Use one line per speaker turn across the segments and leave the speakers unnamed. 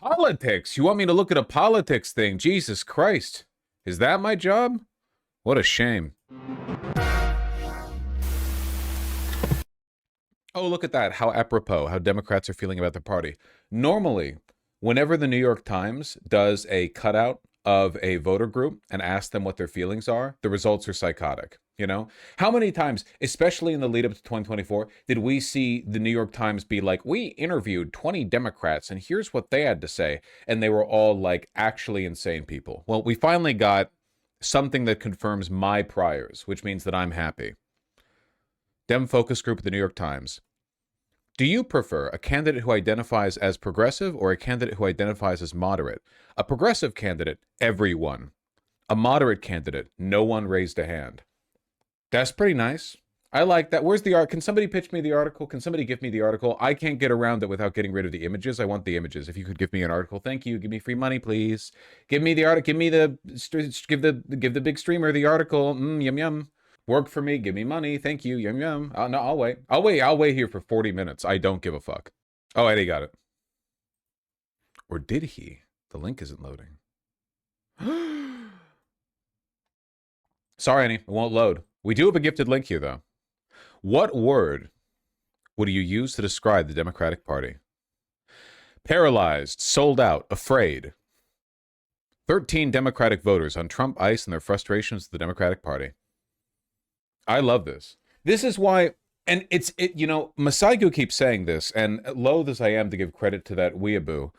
Politics? You want me to look at a politics thing? Jesus Christ. Is that my job? What a shame. Oh, look at that. How apropos, how Democrats are feeling about their party. Normally, whenever the New York Times does a cutout of a voter group and asks them what their feelings are, the results are psychotic. You know, how many times, especially in the lead up to 2024, did we see the New York Times be like, we interviewed 20 Democrats and here's what they had to say. And they were all like actually insane people. Well, we finally got something that confirms my priors, which means that I'm happy. Dem focus group at the New York Times. Do you prefer a candidate who identifies as progressive or a candidate who identifies as moderate? A progressive candidate, everyone. A moderate candidate, no one raised a hand. That's pretty nice. I like that. Where's the art? Can somebody pitch me the article? Can somebody give me the article? I can't get around it without getting rid of the images. I want the images. If you could give me an article, thank you. Give me free money, please. Give me the article. Give me give the big streamer the article. Yum yum. Work for me. Give me money. Thank you. Yum yum. No, I'll wait. I'll wait here for 40 minutes. I don't give a fuck. Oh, Eddie got it. Or did he? The link isn't loading. Sorry, Annie. It won't load. We do have a gifted link here, though. What word would you use to describe the Democratic Party? Paralyzed, sold out, afraid. 13 Democratic voters on Trump ice and their frustrations with the Democratic Party. I love this. This is why, and you know, Masaigu keeps saying this, and loath as I am to give credit to that weeaboo,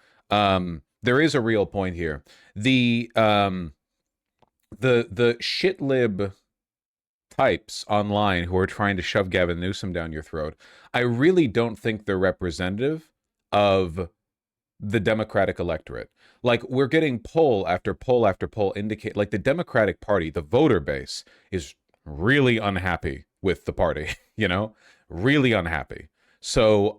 there is a real point here. The shitlib types online who are trying to shove Gavin Newsom down your throat, I really don't think they're representative of the Democratic electorate. Like, we're getting poll after poll after poll indicate, like, the Democratic Party, the voter base, is really unhappy with the party, you know, really unhappy. So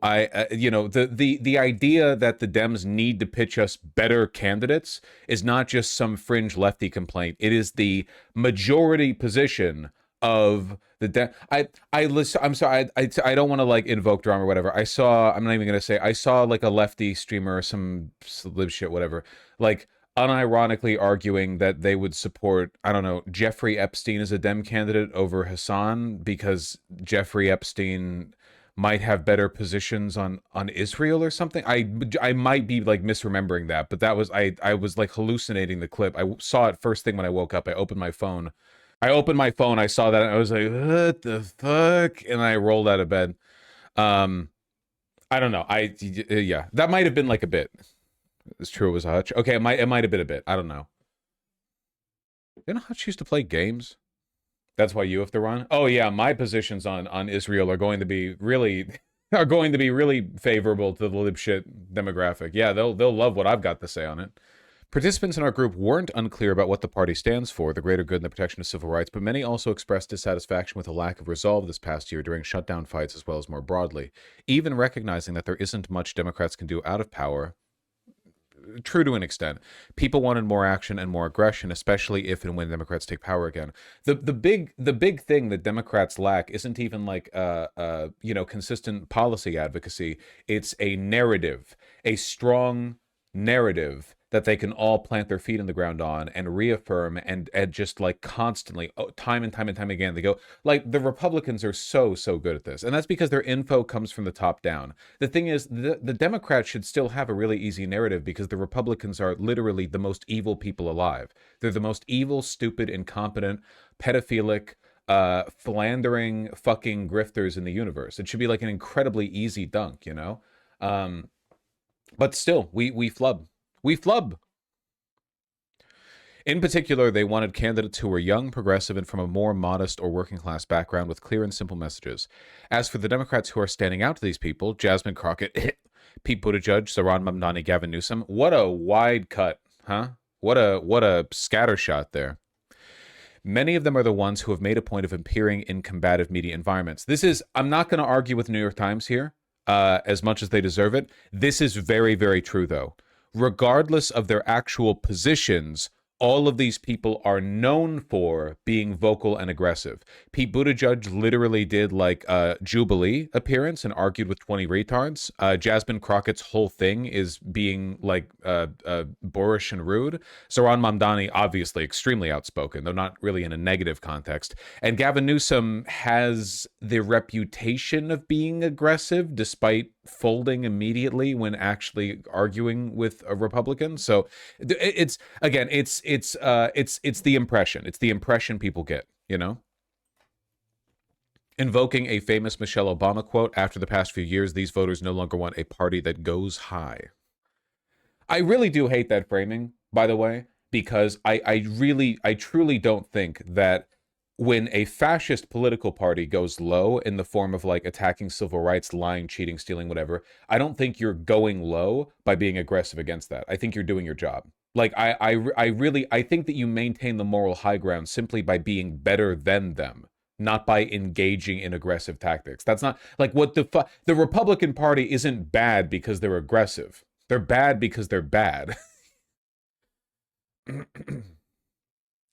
you know, the idea that the Dems need to pitch us better candidates is not just some fringe lefty complaint. It is the majority position of the I'm sorry, I don't want to like invoke drama or whatever. I'm not even gonna say, I saw like a lefty streamer, some lib shit, whatever, like unironically arguing that they would support, I don't know, Jeffrey Epstein as a Dem candidate over Hassan because Jeffrey Epstein might have better positions on Israel or something. I might be like misremembering that, but that was, I was like hallucinating the clip. I saw it first thing when I woke up. I opened my phone, I saw that, and I was like, what the fuck? And I rolled out of bed. I don't know. Yeah, that might have been like a bit. It's true, it was a Hutch. Okay, it might have been a bit. I don't know. Didn't Hutch used to play games? That's why you have to run? Oh yeah, my positions on Israel are going to be really favorable to the lib shit demographic. Yeah, they'll love what I've got to say on it. Participants in our group weren't unclear about what the party stands for, the greater good and the protection of civil rights, but many also expressed dissatisfaction with the lack of resolve this past year during shutdown fights as well as more broadly, even recognizing that there isn't much Democrats can do out of power. True to an extent. People wanted more action and more aggression, especially if and when Democrats take power again. The big thing that Democrats lack isn't even like you know, consistent policy advocacy. It's a narrative, a strong narrative that they can all plant their feet in the ground on and reaffirm and just like constantly, time and time and time again, they go, like, the Republicans are so good at this. And that's because their info comes from the top down. The thing is, the Democrats should still have a really easy narrative because the Republicans are literally the most evil people alive. They're the most evil, stupid, incompetent, pedophilic, philandering fucking grifters in the universe. It should be like an incredibly easy dunk, you know? But still, we flub. We flub. In particular, they wanted candidates who were young, progressive, and from a more modest or working class background with clear and simple messages. As for the Democrats who are standing out to these people, Jasmine Crockett, Pete Buttigieg, Zohran Mamdani, Gavin Newsom, what a wide cut, huh? What a scattershot there. Many of them are the ones who have made a point of appearing in combative media environments. This is, I'm not going to argue with the New York Times here, as much as they deserve it. This is very, very true, though. Regardless of their actual positions all of these people are known for being vocal and aggressive. Pete Buttigieg literally did like a Jubilee appearance and argued with 20 retards. Jasmine Crockett's whole thing is being like boorish and rude. Zohran Mamdani, obviously extremely outspoken, though not really in a negative context. And Gavin Newsom has the reputation of being aggressive despite folding immediately when actually arguing with a Republican. So it's again, it's the impression. It's the impression people get, you know? Invoking a famous Michelle Obama quote, after the past few years, these voters no longer want a party that goes high. I really do hate that framing, by the way, because I truly don't think that when a fascist political party goes low in the form of like attacking civil rights, lying, cheating, stealing, whatever, I don't think you're going low by being aggressive against that. I think you're doing your job. Like I think that you maintain the moral high ground simply by being better than them, not by engaging in aggressive tactics. That's not like what the Republican Party isn't bad because they're aggressive. They're bad because they're bad.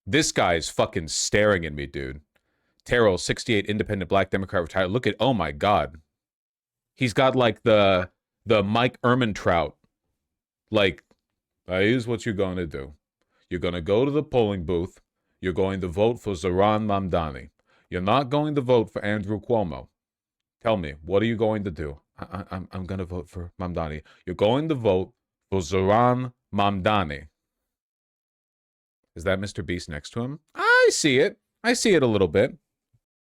This guy's fucking staring at me, dude. Terrell, 68, independent black Democrat, retired. Look at, oh my God. He's got like the Mike Ehrmantraut. Like, here's what you're going to do. You're going to go to the polling booth. You're going to vote for Zohran Mamdani. You're not going to vote for Andrew Cuomo. Tell me, what are you going to do? I'm going to vote for Mamdani. You're going to vote for Zohran Mamdani. Is that Mr. Beast next to him? I see it. I see it a little bit.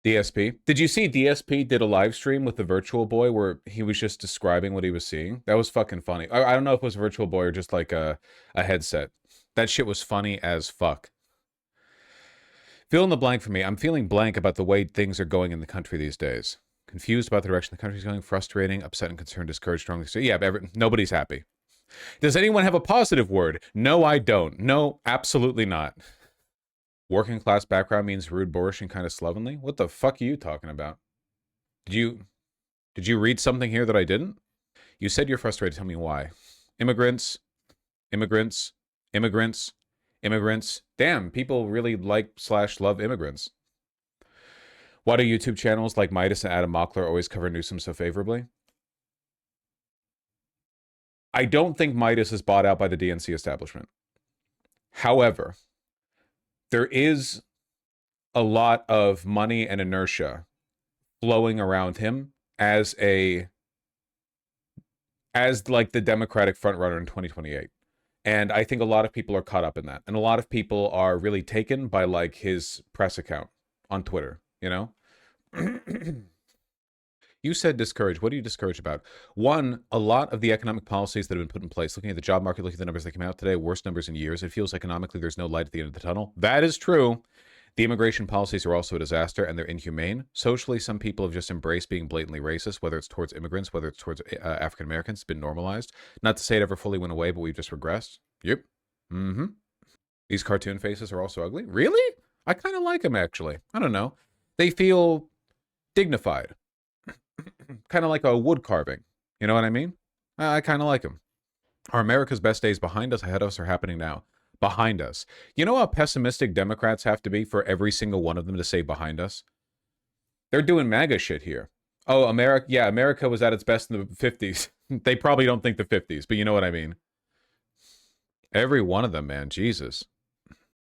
DSP. Did you see DSP did a live stream with the Virtual Boy where he was just describing what he was seeing? That was fucking funny. I don't know if it was Virtual Boy or just like a headset. That shit was funny as fuck. Fill in the blank for me. I'm feeling blank about the way things are going in the country these days. Confused about the direction the country's going, frustrating, upset and concerned, discouraged, strongly. So yeah, nobody's happy. Does anyone have a positive word? No, I don't. No, absolutely not. Working class background means rude, boorish, and kind of slovenly? What the fuck are you talking about? Did you read something here that I didn't? You said you're frustrated. Tell me why. Immigrants. Damn, people really like/love immigrants. Why do YouTube channels like Midas and Adam Mockler always cover Newsom so favorably? I don't think Midas is bought out by the DNC establishment. However, there is a lot of money and inertia flowing around him as like the Democratic frontrunner in 2028. And I think a lot of people are caught up in that. And a lot of people are really taken by like his press account on Twitter, you know? You said discouraged. What are you discouraged about? One, a lot of the economic policies that have been put in place, looking at the job market, looking at the numbers that came out today, worst numbers in years, it feels economically there's no light at the end of the tunnel. That is true. The immigration policies are also a disaster and they're inhumane. Socially, some people have just embraced being blatantly racist, whether it's towards immigrants, whether it's towards African Americans. It's been normalized. Not to say it ever fully went away, but we've just regressed. Yep. Mm-hmm. These cartoon faces are also ugly. Really? I kind of like them, actually. I don't know. They feel dignified. Kind of like a wood carving. You know what I mean? I kind of like them. Are America's best days behind us, ahead of us, or happening now? Behind us. You know how pessimistic Democrats have to be for every single one of them to say behind us? They're doing MAGA shit here. Oh, America. Yeah, America was at its best in the 50s. They probably don't think the 50s, but you know what I mean. Every one of them, man. Jesus.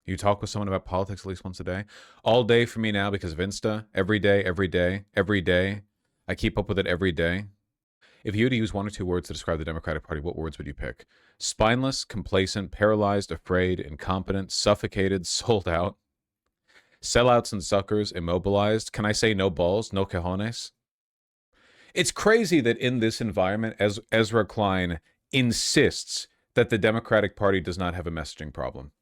You talk with someone about politics at least once a day? All day for me now because of Insta. Every day, every day, every day. I keep up with it every day. If you had to use one or two words to describe the Democratic Party, what words would you pick? Spineless, complacent, paralyzed, afraid, incompetent, suffocated, sold out. Sellouts and suckers, immobilized. Can I say no balls, no cojones? It's crazy that in this environment, as Ezra Klein insists that the Democratic Party does not have a messaging problem.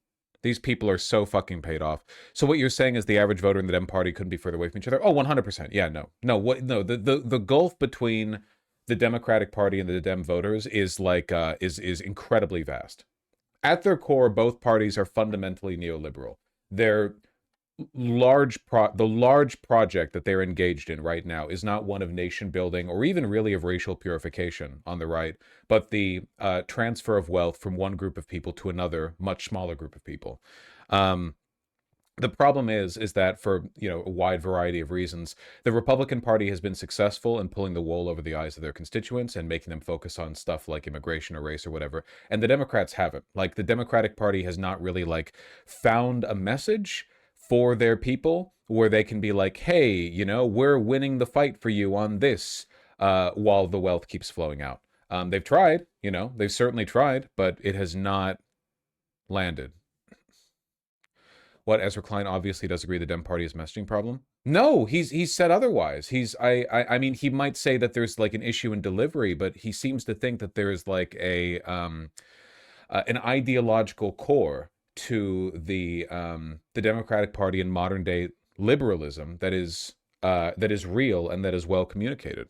These people are so fucking paid off. So what you're saying is the average voter in the Dem Party couldn't be further away from each other? Oh, 100%. Yeah, no. No, what? No, the gulf between the Democratic Party and the Dem voters is like is incredibly vast. At their core, both parties are fundamentally neoliberal. They're the large project that they're engaged in right now is not one of nation building or even really of racial purification on the right, but the transfer of wealth from one group of people to another, much smaller group of people. Um, the problem is that for a wide variety of reasons, the Republican Party has been successful in pulling the wool over the eyes of their constituents and making them focus on stuff like immigration or race or whatever, and the Democrats haven't. Like, the Democratic Party has not really like found a message for their people where they can be like, hey, we're winning the fight for you on this, while the wealth keeps flowing out. They've tried, they've certainly tried, but it has not landed. What, Ezra Klein obviously does agree the Dem Party is a messaging problem? No, he's said otherwise. I mean, he might say that there's like an issue in delivery, but he seems to think that there is like an ideological core to the Democratic Party and modern day liberalism that is real and that is well communicated.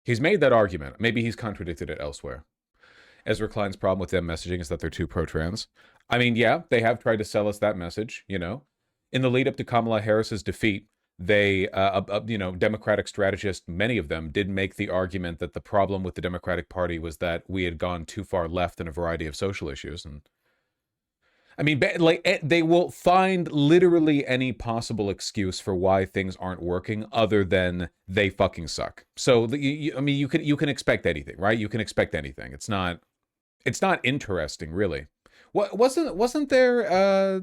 He's made that argument. Maybe he's contradicted it elsewhere. Ezra Klein's problem with them messaging is that they're too pro-trans. I mean, yeah, they have tried to sell us that message, In the lead up to Kamala Harris's defeat, they, Democratic strategists, many of them, did make the argument that the problem with the Democratic Party was that we had gone too far left in a variety of social issues. And I mean, like, they will find literally any possible excuse for why things aren't working other than they fucking suck. So, I mean, you can expect anything, right? You can expect anything. It's not interesting, really. Wasn't there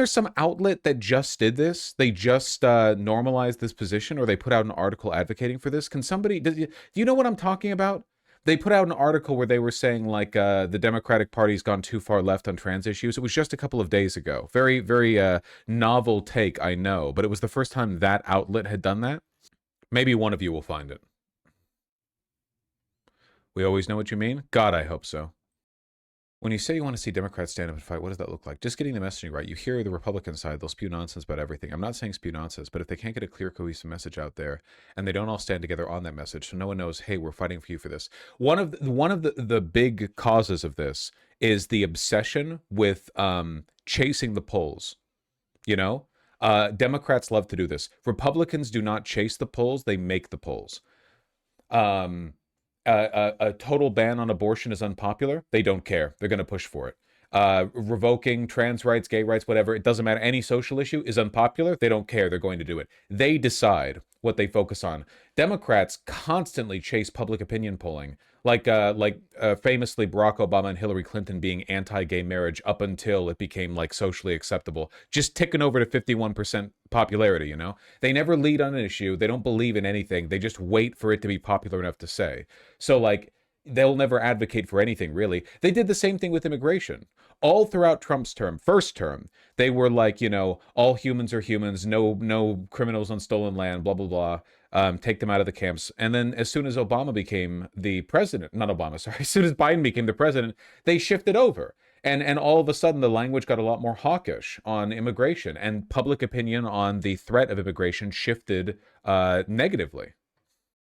some outlet that just did this? They just normalized this position, or they put out an article advocating for this? Can somebody, do you know what I'm talking about? They put out an article where they were saying like the Democratic Party's gone too far left on trans issues. It was just a couple of days ago. Very, very novel take, I know, but it was the first time that outlet had done that. Maybe one of you will find it. We always know what you mean? God, I hope so. When you say you want to see Democrats stand up and fight, what does that look like? Just getting the messaging right. You hear the Republican side, they'll spew nonsense about everything. I'm not saying spew nonsense, but if they can't get a clear, cohesive message out there, and they don't all stand together on that message, so no one knows, hey, we're fighting for you for this. One of the big causes of this is the obsession with chasing the polls. Democrats love to do this. Republicans do not chase the polls; they make the polls. A total ban on abortion is unpopular. They don't care. They're going to push for it. Revoking trans rights, gay rights, whatever, it doesn't matter. Any social issue is unpopular. They don't care. They're going to do it. They decide what they focus on. Democrats constantly chase public opinion polling, like famously Barack Obama and Hillary Clinton being anti-gay marriage up until it became like socially acceptable, just ticking over to 51% popularity. They never lead on an issue. They don't believe in anything. They just wait for it to be popular enough to say. So like, they'll never advocate for anything, really. They did the same thing with immigration. All throughout Trump's first term, they were like, all humans are humans, no criminals on stolen land, blah, blah, blah. Take them out of the camps. And then as soon as Obama became the president, not Obama, sorry, as soon as Biden became the president, they shifted over. And all of a sudden, the language got a lot more hawkish on immigration, and public opinion on the threat of immigration shifted negatively.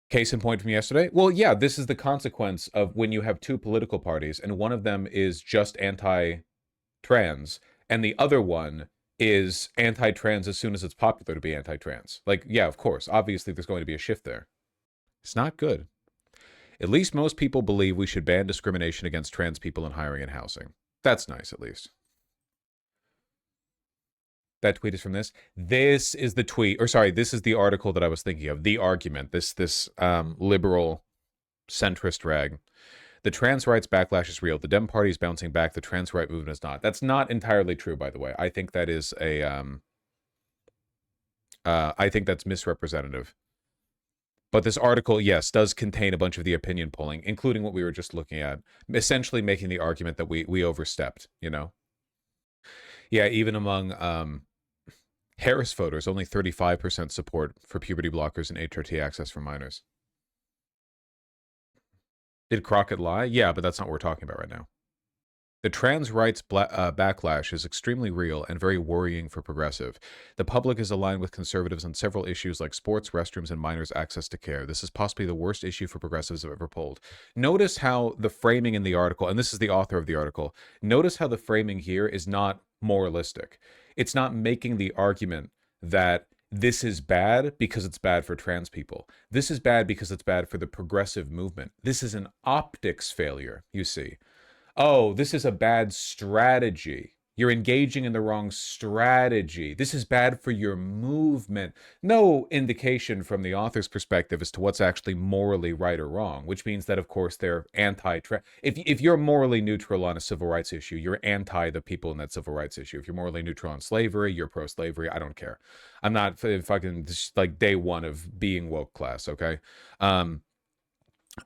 Case in point from yesterday? Well, yeah, this is the consequence of when you have two political parties, and one of them is just anti-trans, and the other one is anti-trans as soon as it's popular to be anti-trans. Like, yeah, of course, obviously there's going to be a shift there. It's not good. At least most people believe we should ban discrimination against trans people in hiring and housing. That's nice, at least. That tweet is from this. This is the tweet, or sorry, this is the article that I was thinking of. The argument, this liberal centrist rag. The trans rights backlash is real. The Dem Party is bouncing back. The trans right movement is not. That's not entirely true, by the way. I think that is I think that's misrepresentative. But this article, yes, does contain a bunch of the opinion polling, including what we were just looking at, essentially making the argument that we overstepped, Yeah, even among Harris voters, only 35% support for puberty blockers and HRT access for minors. Did Crockett lie? Yeah, but that's not what we're talking about right now. The trans rights backlash is extremely real and very worrying for progressive. The public is aligned with conservatives on several issues like sports, restrooms, and minors' access to care. This is possibly the worst issue for progressives I've ever polled. Notice how the framing in the article, and this is the author of the article, notice how the framing here is not moralistic. It's not making the argument that this is bad because it's bad for trans people. This is bad because it's bad for the progressive movement. This is an optics failure, you see. Oh, this is a bad strategy. You're engaging in the wrong strategy. This is bad for your movement. No indication from the author's perspective as to what's actually morally right or wrong, which means that, of course, they're anti. If you're morally neutral on a civil rights issue, you're anti the people in that civil rights issue. If you're morally neutral on slavery, you're pro slavery. I don't care. I'm not fucking just like day one of being woke class, okay?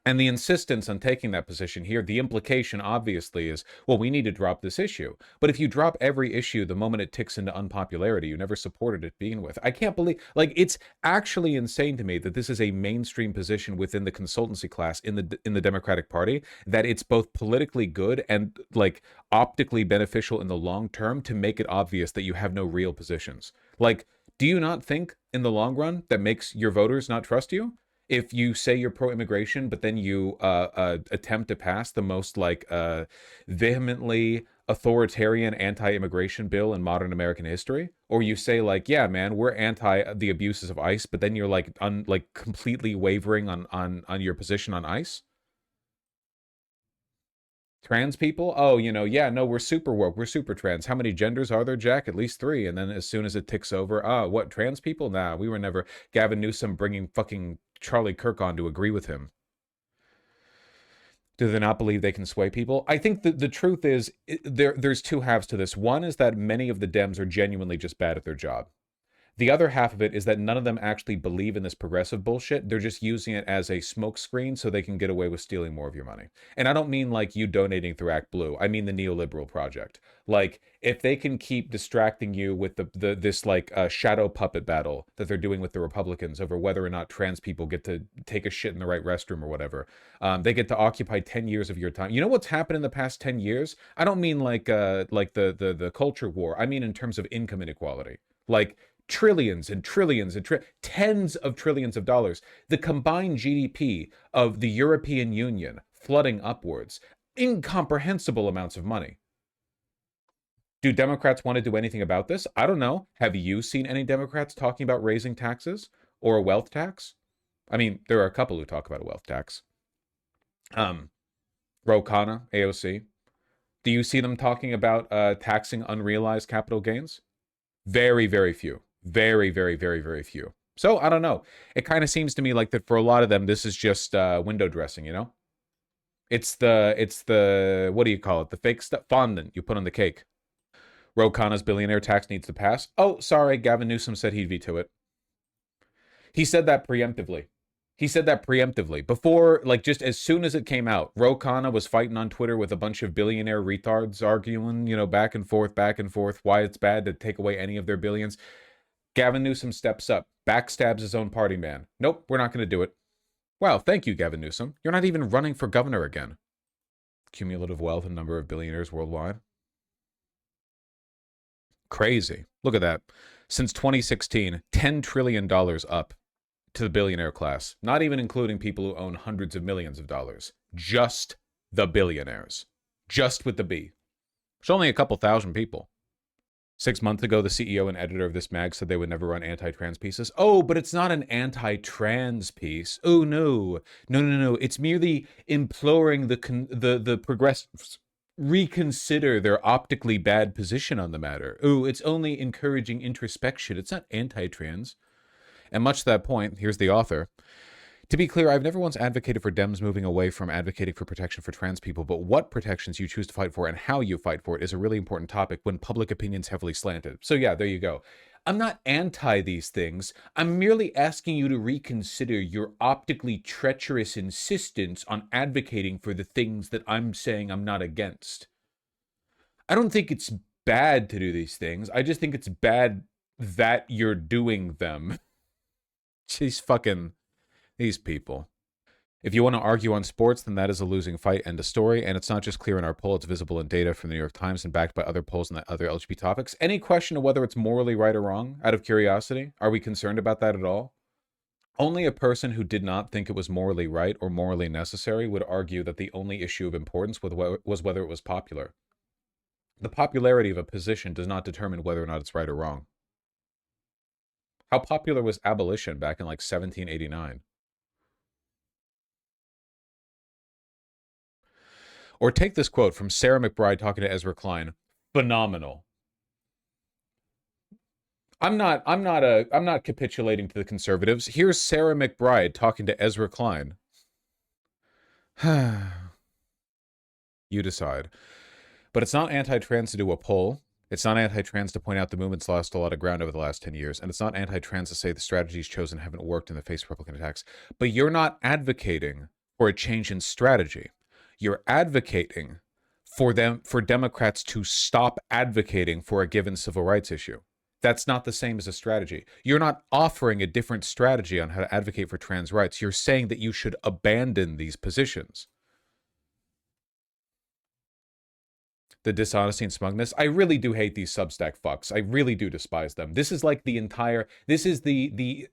And the insistence on taking that position here, the implication obviously is, well, we need to drop this issue. But if you drop every issue the moment it ticks into unpopularity, you never supported it being with. I can't believe, like, it's actually insane to me that this is a mainstream position within the consultancy class in the Democratic Party, that it's both politically good and like optically beneficial in the long term to make it obvious that you have no real positions. Like, do you not think in the long run that makes your voters not trust you? If you say you're pro-immigration, but then you attempt to pass the most like vehemently authoritarian anti-immigration bill in modern American history, or you say like, yeah, man, we're anti the abuses of ICE, but then you're like completely wavering on your position on ICE. Trans people? Oh, yeah, no, we're super woke. We're super trans. How many genders are there, Jack? At least 3. And then as soon as it ticks over, what, trans people? Nah, we were never. Gavin Newsom bringing fucking Charlie Kirk on to agree with him. Do they not believe they can sway people? I think the truth is there's two halves to this. One is that many of the Dems are genuinely just bad at their job. The other half of it is that none of them actually believe in this progressive bullshit. They're just using it as a smokescreen so they can get away with stealing more of your money. And I don't mean like you donating through Act Blue. I mean the neoliberal project. Like, if they can keep distracting you with this like shadow puppet battle that they're doing with the Republicans over whether or not trans people get to take a shit in the right restroom or whatever, they get to occupy 10 years of your time. You know what's happened in the past 10 years? I don't mean like the culture war. I mean in terms of income inequality. Like, trillions and trillions and tens of trillions of dollars. The combined GDP of the European Union flooding upwards. Incomprehensible amounts of money. Do Democrats want to do anything about this? I don't know. Have you seen any Democrats talking about raising taxes or a wealth tax? I mean, there are a couple who talk about a wealth tax. Ro Khanna, AOC. Do you see them talking about taxing unrealized capital gains? Very, very few. Very, very, very, very few. So I don't know. It kind of seems to me like that for a lot of them, this is just window dressing, you know? It's the what do you call it? The fake stuff, fondant you put on the cake. Ro Khanna's billionaire tax needs to pass. Oh, sorry, Gavin Newsom said he'd veto it. He said that preemptively. He said that preemptively. Before, like, just as soon as it came out, Ro Khanna was fighting on Twitter with a bunch of billionaire retards arguing, back and forth, why it's bad to take away any of their billions. Gavin Newsom steps up, backstabs his own party man. Nope, we're not going to do it. Wow, thank you, Gavin Newsom. You're not even running for governor again. Cumulative wealth and number of billionaires worldwide. Crazy. Look at that. Since 2016, $10 trillion up to the billionaire class, not even including people who own hundreds of millions of dollars. Just the billionaires. Just with the B. There's only a couple thousand people. 6 months ago, the CEO and editor of this mag said they would never run anti-trans pieces. Oh, but it's not an anti-trans piece. Oh, no. No. It's merely imploring the progressives reconsider their optically bad position on the matter. Oh, it's only encouraging introspection. It's not anti-trans. And much to that point, here's the author. To be clear, I've never once advocated for Dems moving away from advocating for protection for trans people, but what protections you choose to fight for and how you fight for it is a really important topic when public opinion's heavily slanted. So yeah, there you go. I'm not anti these things. I'm merely asking you to reconsider your optically treacherous insistence on advocating for the things that I'm saying I'm not against. I don't think it's bad to do these things. I just think it's bad that you're doing them. These people. If you want to argue on sports, then that is a losing fight. End of story. And it's not just clear in our poll, it's visible in data from the New York Times and backed by other polls and other LGBT topics. Any question of whether it's morally right or wrong, out of curiosity? Are we concerned about that at all? Only a person who did not think it was morally right or morally necessary would argue that the only issue of importance was whether it was popular. The popularity of a position does not determine whether or not it's right or wrong. How popular was abolition back in like 1789? Or take this quote from Sarah McBride talking to Ezra Klein. Phenomenal. I'm not capitulating to the conservatives. Here's Sarah McBride talking to Ezra Klein. You decide. But it's not anti-trans to do a poll. It's not anti-trans to point out the movement's lost a lot of ground over the last 10 years. And it's not anti-trans to say the strategies chosen haven't worked in the face of Republican attacks. But you're not advocating for a change in strategy. You're advocating for Democrats to stop advocating for a given civil rights issue. That's not the same as a strategy. You're not offering a different strategy on how to advocate for trans rights. You're saying that you should abandon these positions. The dishonesty and smugness. I really do hate these Substack fucks. I really do despise them. This is like the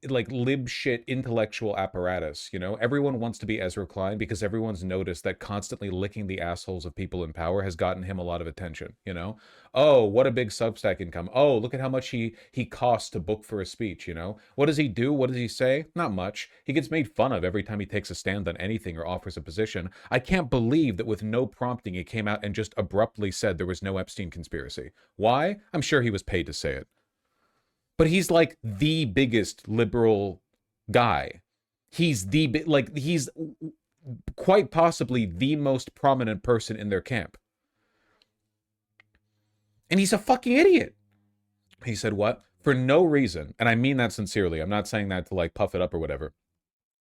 like lib shit intellectual apparatus, you know? Everyone wants to be Ezra Klein because everyone's noticed that constantly licking the assholes of people in power has gotten him a lot of attention, you know? Oh, what a big Substack income. Oh, look at how much he costs to book for a speech, you know? What does he do? What does he say? Not much. He gets made fun of every time he takes a stand on anything or offers a position. I can't believe that with no prompting he came out and just abruptly said there was no Epstein conspiracy. Why? I'm sure he was paid to say it. But he's like the biggest liberal guy. He's quite possibly the most prominent person in their camp. And he's a fucking idiot. He said what? For no reason, and I mean that sincerely. I'm not saying that to like puff it up or whatever.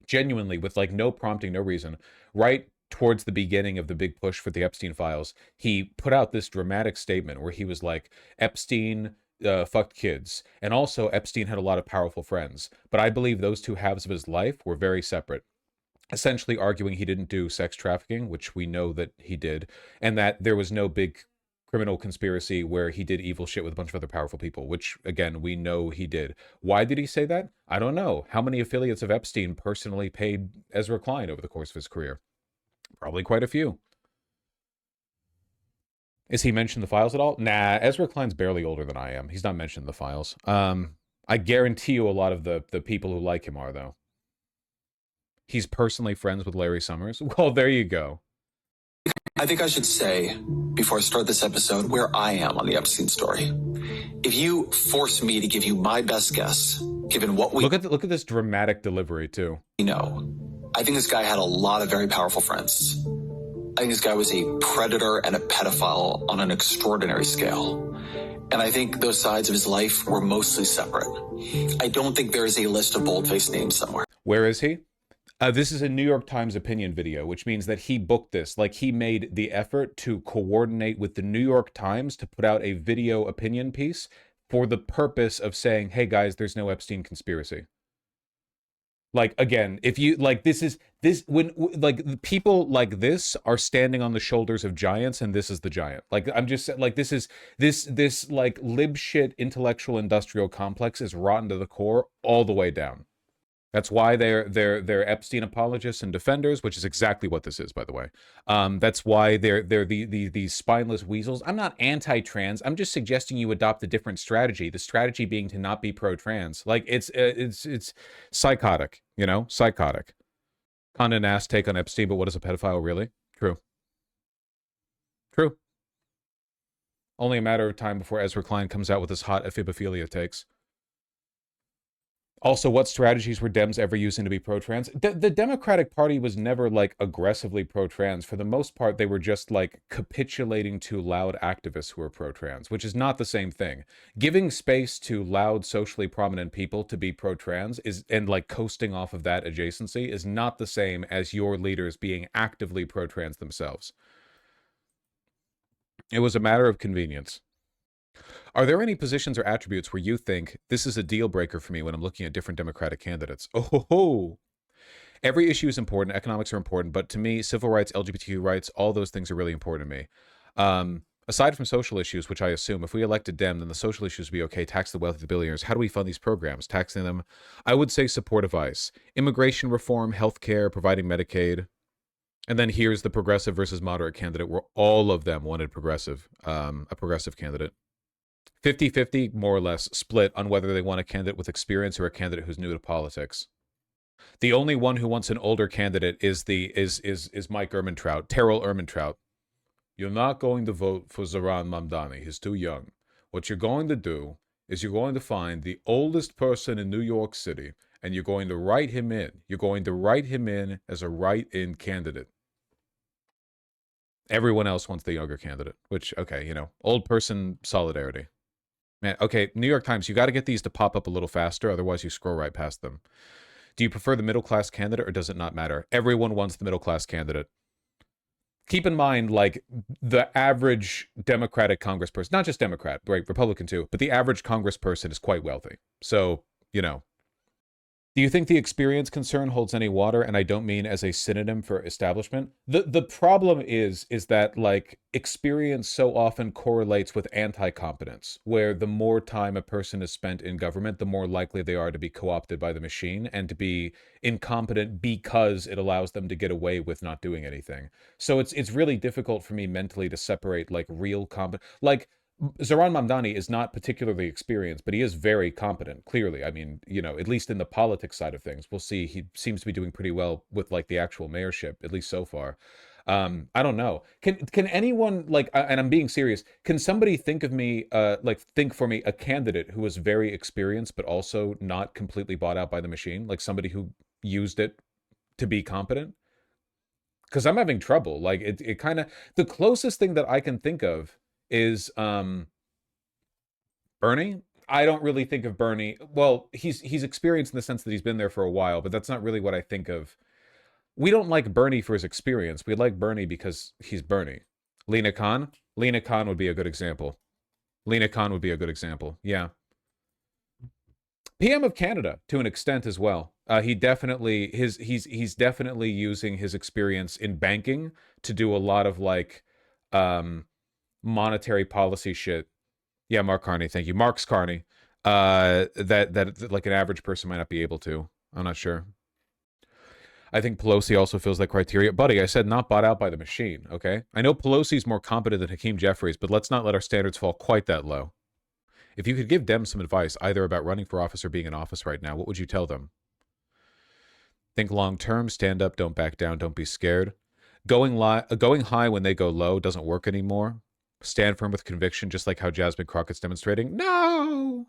Genuinely, with like no prompting, no reason, right towards the beginning of the big push for the Epstein files, he put out this dramatic statement where he was like, Epstein fucked kids, and also Epstein had a lot of powerful friends, but I believe those two halves of his life were very separate. Essentially arguing he didn't do sex trafficking, which we know that he did, and that there was no big criminal conspiracy where he did evil shit with a bunch of other powerful people, which, again, we know he did. Why did he say that? I don't know. How many affiliates of Epstein personally paid Ezra Klein over the course of his career? Probably quite a few. Is he mentioned the files at all? Nah, Ezra Klein's barely older than I am. He's not mentioned in the files. I guarantee you a lot of the people who like him are, though. He's personally friends with Larry Summers. Well, there you go.
I think I should say, before I start this episode, where I am on the Epstein story. If you force me to give you my best guess, given what we
look at this dramatic delivery too.
know, I think this guy had a lot of very powerful friends. I think this guy was a predator and a pedophile on an extraordinary scale. And I think those sides of his life were mostly separate. I don't think there is a list of bold-faced names somewhere.
Where is he? This is a New York Times opinion video, which means that he booked this. Like, he made the effort to coordinate with the New York Times to put out a video opinion piece for the purpose of saying, hey guys, there's no Epstein conspiracy. Like, again, if you like, when people like this are standing on the shoulders of giants, and this is the giant. Like, I'm just like, this like lib shit intellectual industrial complex is rotten to the core all the way down. That's why they're Epstein apologists and defenders, which is exactly what this is, by the way. That's why they're these spineless weasels. I'm not anti-trans. I'm just suggesting you adopt a different strategy. The strategy being to not be pro-trans. Like, it's psychotic, you know, psychotic. Condé Nast take on Epstein, but what is a pedophile really? True. True. Only a matter of time before Ezra Klein comes out with his hot ephibophilia takes. Also, what strategies were Dems ever using to be pro-trans? The Democratic Party was never, like, aggressively pro-trans. For the most part, they were just, like, capitulating to loud activists who were pro-trans, which is not the same thing. Giving space to loud, socially prominent people to be pro-trans and, like, coasting off of that adjacency is not the same as your leaders being actively pro-trans themselves. It was a matter of convenience. Are there any positions or attributes where you think this is a deal breaker for me when I'm looking at different Democratic candidates? Oh, ho, ho. Every issue is important. Economics are important. But to me, civil rights, LGBTQ rights, all those things are really important to me. Aside from social issues, which I assume if we elected Dem, then the social issues would be okay. Tax the wealthy, the billionaires. How do we fund these programs? Taxing them? I would say support of ICE. Immigration reform, healthcare, providing Medicaid. And then here's the progressive versus moderate candidate, where all of them wanted progressive, a progressive candidate. 50-50, more or less, split on whether they want a candidate with experience or a candidate who's new to politics. The only one who wants an older candidate is Mike Ehrmantraut, Terrell Ehrmantraut. You're not going to vote for Zoran Mamdani. He's too young. What you're going to do is you're going to find the oldest person in New York City, and you're going to write him in. You're going to write him in as a write-in candidate. Everyone else wants the younger candidate, which, okay, old person solidarity. Man, okay, New York Times, you got to get these to pop up a little faster, otherwise you scroll right past them. Do you prefer the middle-class candidate, or does it not matter? Everyone wants the middle-class candidate. Keep in mind, like, the average Democratic congressperson, not just Democrat, right, Republican too, but the average congressperson is quite wealthy. So, Do you think the experience concern holds any water? And I don't mean as a synonym for establishment. The problem is that, like, experience so often correlates with anti-competence, where the more time a person is spent in government, the more likely they are to be co-opted by the machine and to be incompetent because it allows them to get away with not doing anything. So it's really difficult for me mentally to separate, like, real competence. Like, Zoran Mamdani is not particularly experienced, but he is very competent, clearly. I mean, at least in the politics side of things, we'll see. He seems to be doing pretty well with, like, the actual mayorship, at least so far. I don't know. Can anyone, like, and I'm being serious, can somebody think of me, think for me a candidate who was very experienced, but also not completely bought out by the machine? Like somebody who used it to be competent? Because I'm having trouble. Like, it kind of, the closest thing that I can think of is Bernie. I don't really think of Bernie. Well, he's experienced in the sense that he's been there for a while, but that's not really what I think of. We don't like Bernie for his experience. We like Bernie because he's Bernie. Lena Khan? Lena Khan would be a good example. Lena Khan would be a good example. Yeah. PM of Canada to an extent as well. He definitely he's definitely using his experience in banking to do a lot of, like, monetary policy shit. Yeah, Mark Carney, thank you. Mark's Carney. That like an average person might not be able to. I'm not sure. I think Pelosi also fills that criteria. Buddy, I said not bought out by the machine, okay? I know Pelosi's more competent than Hakeem Jeffries, but let's not let our standards fall quite that low. If you could give Dems some advice, either about running for office or being in office right now, what would you tell them? Think long term, stand up, don't back down, don't be scared. Going high when they go low doesn't work anymore. Stand firm with conviction, just like how Jasmine Crockett's demonstrating. No!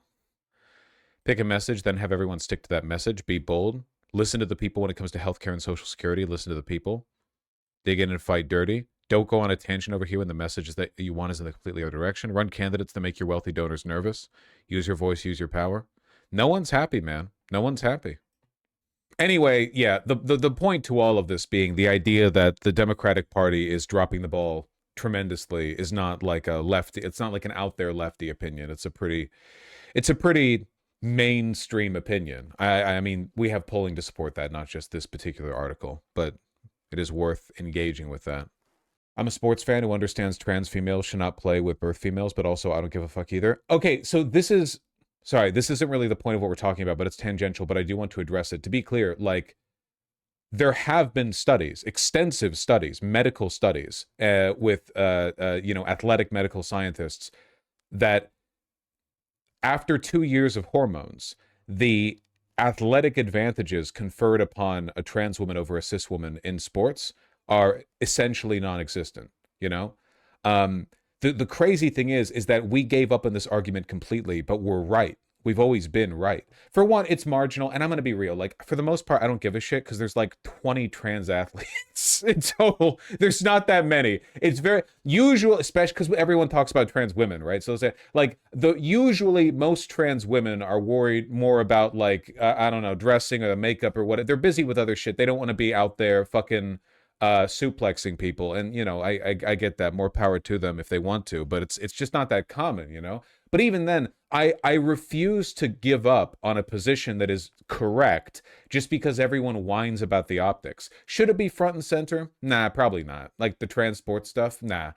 Pick a message, then have everyone stick to that message. Be bold. Listen to the people when it comes to healthcare and Social Security. Listen to the people. Dig in and fight dirty. Don't go on a tangent over here when the message that you want is in the completely other direction. Run candidates that make your wealthy donors nervous. Use your voice, use your power. No one's happy, man. No one's happy. Anyway, yeah, the point to all of this being the idea that the Democratic Party is dropping the ball tremendously is not like a lefty. It's not like an out there lefty opinion. It's a pretty mainstream opinion. I mean, we have polling to support that, not just this particular article, but it is worth engaging with that. I'm a sports fan who understands trans females should not play with birth females, but also I don't give a fuck either. Okay, so this isn't really the point of what we're talking about, but it's tangential, but I do want to address it. To be clear, like, there have been studies, extensive studies, medical studies, with athletic medical scientists, that after 2 years of hormones, the athletic advantages conferred upon a trans woman over a cis woman in sports are essentially non-existent. The crazy thing is that we gave up on this argument completely, but we're right. We've always been right. For one, it's marginal, and I'm going to be real. Like, for the most part, I don't give a shit because there's like 20 trans athletes in total. There's not that many. It's very usual, especially because everyone talks about trans women, right? So it's like usually most trans women are worried more about, like, I don't know, dressing or makeup or what. They're busy with other shit. They don't want to be out there fucking suplexing people, and I get that. More power to them if they want to, but it's just not that common. But even then, I refuse to give up on a position that is correct just because everyone whines about the optics. Should it be front and center? Nah, probably not. Like the transport stuff? Nah.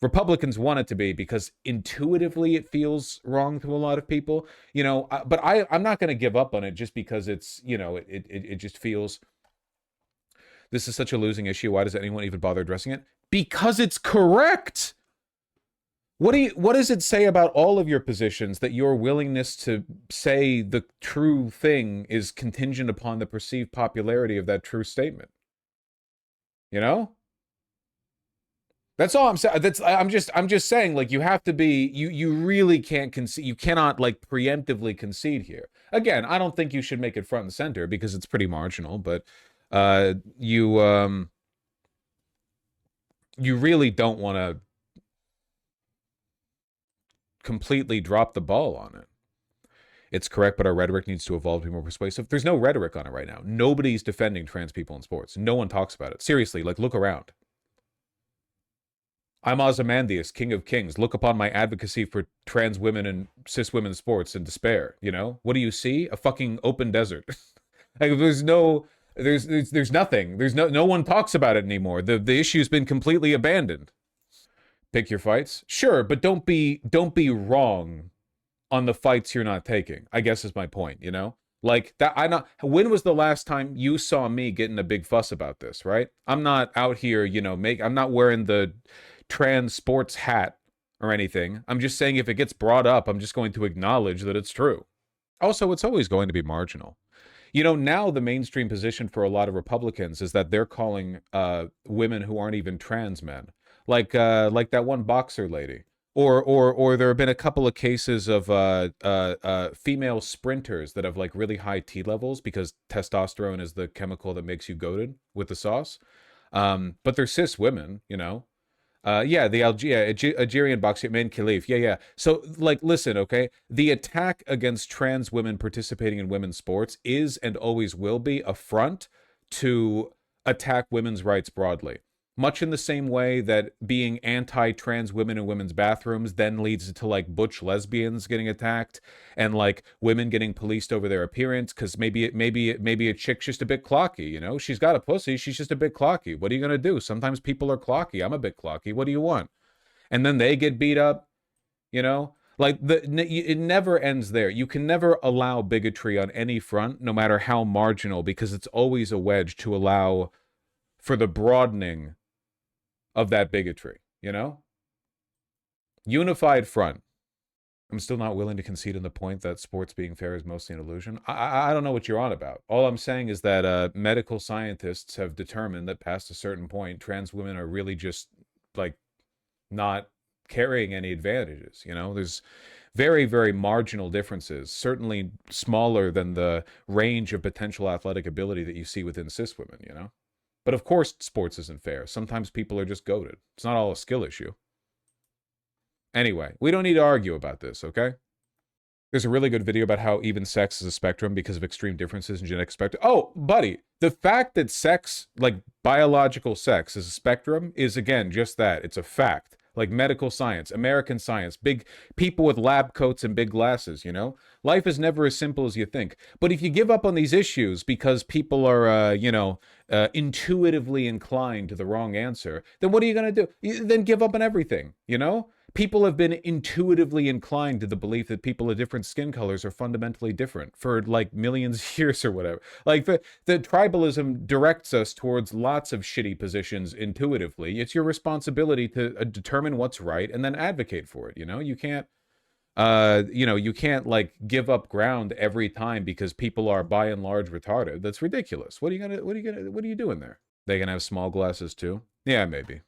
Republicans want it to be because intuitively it feels wrong to a lot of people, but I'm not going to give up on it just because it's, it just feels. This is such a losing issue. Why does anyone even bother addressing it? Because it's correct. What does it say about all of your positions that your willingness to say the true thing is contingent upon the perceived popularity of that true statement? You know? That's all I'm saying. I'm just saying, like, you have to be, you really can't concede, you cannot like preemptively concede here. Again, I don't think you should make it front and center because it's pretty marginal, but you really don't want to completely drop the ball on it. It's correct, but our rhetoric needs to evolve to be more persuasive. There's no rhetoric on it right now. Nobody's defending trans people in sports. No one talks about it. Seriously, like, look around. I'm Ozymandias, king of kings. Look upon my advocacy for trans women and cis women sports in despair. You know, what do you see? A fucking open desert. Like, there's nothing. There's no one talks about it anymore. The issue's been completely abandoned. Pick your fights, sure, but don't be wrong on the fights you're not taking, I guess is my point, you know? Like that, when was the last time you saw me getting a big fuss about this, right? I'm not out here, you know, I'm not wearing the trans sports hat or anything. I'm just saying if it gets brought up, I'm just going to acknowledge that it's true. Also, it's always going to be marginal. You know, now the mainstream position for a lot of Republicans is that they're calling women who aren't even trans men. Like that one boxer lady. Or there have been a couple of cases of female sprinters that have like really high T levels because testosterone is the chemical that makes you goated with the sauce. But they're cis women, you know. Yeah, the Algerian boxer, Min Khalif. Yeah. So, like, listen, okay? The attack against trans women participating in women's sports is and always will be a front to attack women's rights broadly. Much in the same way that being anti-trans women in women's bathrooms then leads to like butch lesbians getting attacked and like women getting policed over their appearance because maybe a chick's just a bit clocky, you know? She's got a pussy, she's just a bit clocky. What are you gonna do? Sometimes people are clocky. I'm a bit clocky. What do you want? And then they get beat up, you know? Like it never ends there. You can never allow bigotry on any front, no matter how marginal, because it's always a wedge to allow for the broadening of that bigotry, you know? Unified front. I'm still not willing to concede on the point that sports being fair is mostly an illusion. I don't know what you're on about. All I'm saying is that medical scientists have determined that past a certain point, trans women are really just like not carrying any advantages, you know? There's very, very marginal differences, certainly smaller than the range of potential athletic ability that you see within cis women, you know? But of course, sports isn't fair. Sometimes people are just goated. It's not all a skill issue. Anyway, we don't need to argue about this, okay? There's a really good video about how even sex is a spectrum because of extreme differences in genetic spectrum. Oh, buddy, the fact that sex, like biological sex, is a spectrum is, again, just that. It's a fact. Like medical science, American science, big people with lab coats and big glasses, you know? Life is never as simple as you think. But if you give up on these issues because people are, intuitively inclined to the wrong answer, then what are you going to do? Then give up on everything, you know? People have been intuitively inclined to the belief that people of different skin colors are fundamentally different for like millions of years or whatever. Like the tribalism directs us towards lots of shitty positions intuitively. It's your responsibility to determine what's right and then advocate for it. You know, you can't like give up ground every time because people are by and large retarded. That's ridiculous. What are you doing there? They can have small glasses too? Yeah, maybe.